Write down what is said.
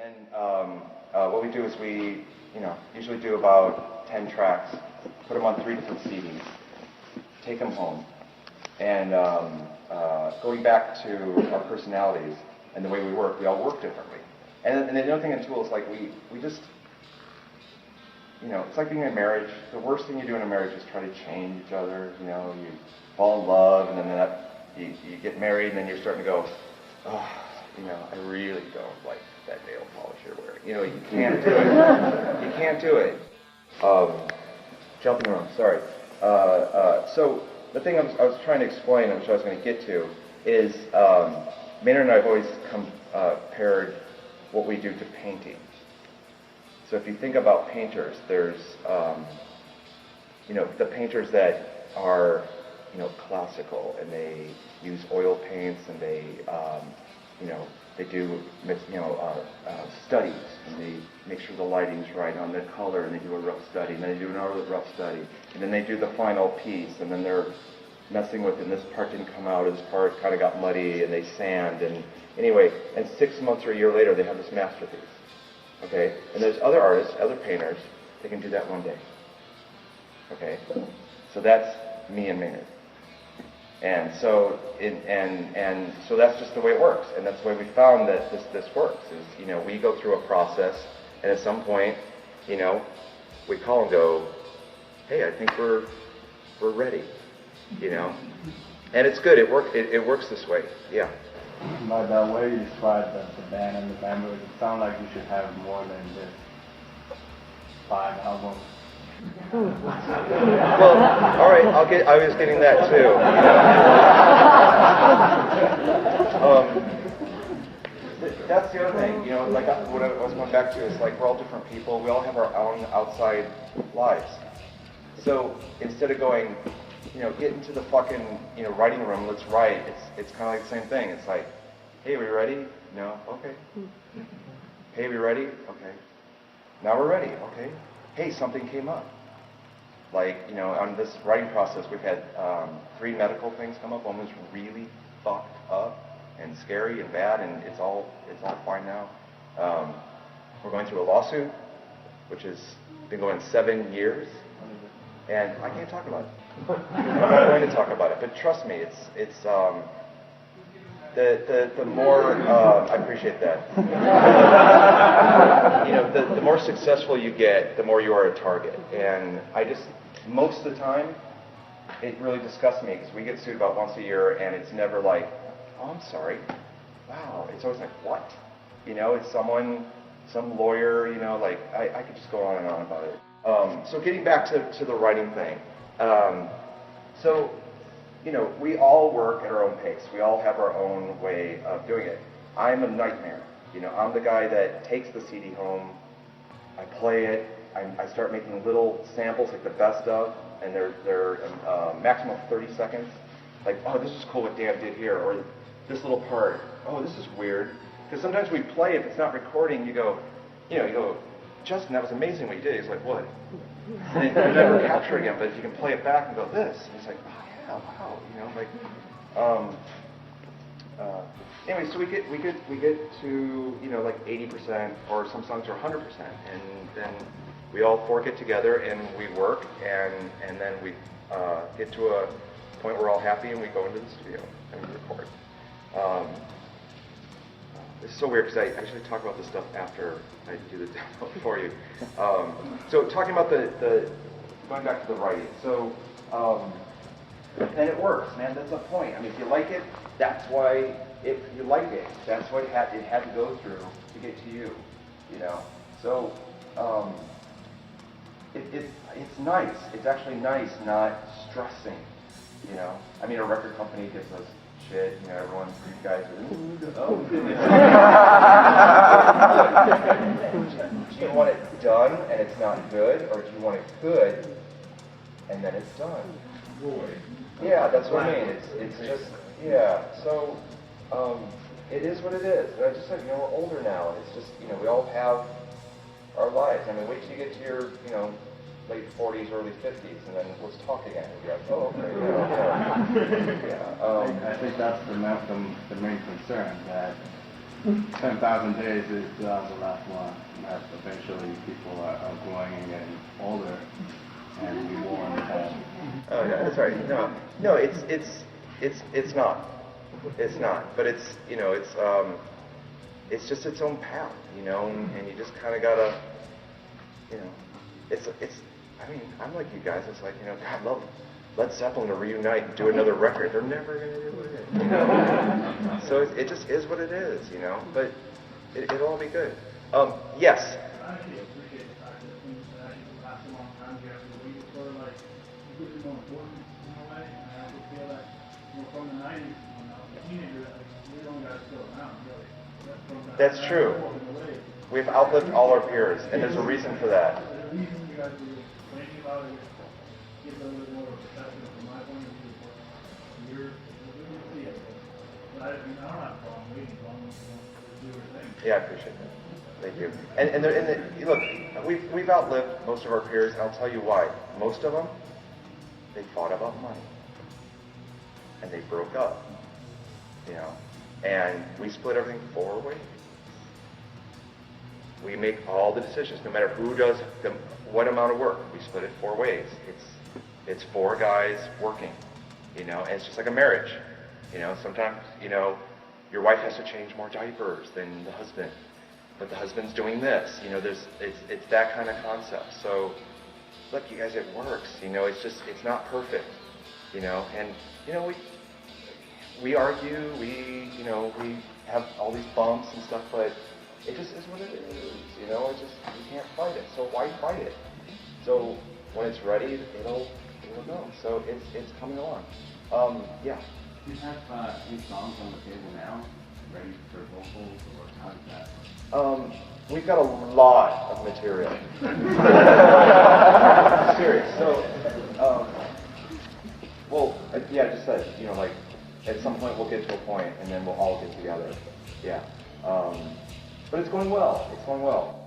then what we do is we, usually do about 10 tracks, put them on 3 different CDs, take them home, and going back to our personalities and the way we work, we all work differently. And the other thing in Tool is like we just, it's like being in a marriage. The worst thing you do in a marriage is try to change each other. You fall in love, and then you get married, and then you're starting to go, oh, I really don't like that nail polish you're wearing. You can't do it. You can't do it. Jumping around, sorry. So the thing I was trying to explain, which I was going to get to, is Maynard and I have always compared what we do to painting. So if you think about painters, there's, the painters that are, classical, and they use oil paints, and they, they do, studies, and they make sure the lighting's right on the color, and they do a rough study, and then they do another rough study, and then they do the final piece, and then they're messing with, and this part didn't come out, or this part kind of got muddy, and they sand, and anyway, and 6 months or a year later, they have this masterpiece. Okay, and there's other artists, other painters, they can do that one day. Okay, so that's me and Maynard. And so so that's just the way it works, and that's the way we found that this works. Is we go through a process, and at some point, we call and go, hey, I think we're ready, and it's good. It works this way. Yeah. By the way you described the band and the members, it sounds like you should have more than just 5 albums. Well, all right. I was getting that too. That's the other thing. Like what I was going back to is like we're all different people. We all have our own outside lives. So instead of going, get into the fucking, writing room, let's write. It's kind of like the same thing. It's like, hey, are we ready? No? Okay. Hey, are we ready? Okay. Now we're ready. Okay. Hey, something came up. Like, on this writing process, we've had 3 medical things come up. One was really fucked up and scary and bad, and it's all fine now. We're going through a lawsuit, which has been going 7 years, and I can't talk about it. I'm not going to talk about it, but trust me, it's the more I appreciate that. The more successful you get, the more you are a target. And most of the time, it really disgusts me because we get sued about once a year, and it's never like, oh, I'm sorry. Wow. It's always like, what? It's some lawyer. Like I could just go on and on about it. So getting back to the writing thing. So, we all work at our own pace. We all have our own way of doing it. I'm a nightmare. I'm the guy that takes the CD home, I play it, I start making little samples, like the best of, and they're maximum of 30 seconds. Like, oh, this is cool what Dan did here, or this little part, oh, this is weird. Because sometimes we play, if it's not recording, you go, Justin, that was amazing what you did. He's like, what? And you never capture it again, but if you can play it back and go, this, and it's like, oh yeah, wow, anyway, so we get to, like 80%, or some songs are 100%, and then we all fork it together, and we work, and then we get to a point where we're all happy, and we go into the studio, and we record. It's so weird, because I actually talk about this stuff after I do the demo for you. So talking about going back to the writing. So, and it works, man. That's the point. I mean, if you like it, that's why, if you like it, that's what it had to go through to get to you, So, it's nice. It's actually nice not stressing, I mean, a record company gives us shit, everyone, you guys are, do you want it done and it's not good, or do you want it good and then it's done? Yeah, that's what I mean. It's just, yeah. So, it is what it is. And I just said, we're older now, and it's just, we all have our lives. I mean, wait till you get to your, late 40s, early 50s, and then let's talk again. And you're like, oh, okay, yeah. I think that's the main concern, that 10,000 days is still the last one. As eventually people are growing and getting older, and we won't have. Oh yeah, that's right. No, it's not. It's not. But it's just its own path, and you just kind of gotta, it's. I mean, I'm like you guys. It's like, God, I'd love Led Zeppelin to reunite and do another record. They're never gonna do it. So it just is what it is, But it'll all be good. Yes. I actually appreciate the fact that things that actually last a long time, you have to wait for like it was more important in a way. And I also feel that from the 90s when I was a teenager, like we don't got still around really. That's true. We've outlived all our peers, and there's a reason for that. There's a reason you guys were complaining about it. Give a little bit more of a perception from my point of view. You're see it. But I don't have a problem waiting as long as you don't do your thing. Yeah, I appreciate that. Thank you. And look, we've outlived most of our peers, and I'll tell you why. Most of them, they fought about money, and they broke up, and we split everything 4 ways. We make all the decisions, no matter who does what amount of work. We split it 4 ways. It's 4 guys working, and it's just like a marriage. Sometimes, your wife has to change more diapers than the husband, but the husband's doing this. It's that kind of concept. So, look, you guys, it works. It's not perfect. And we argue. We have all these bumps and stuff, but it just is what it is. You can't fight it. So why fight it? So when it's ready, it'll go. So it's coming along. Yeah. Do you have any songs on the table now, ready for vocals, or how does that? We've got a lot of material. Serious. So, yeah, I just said, like, at some point we'll get to a point, and then we'll all get together. Yeah. But it's going well. It's going well.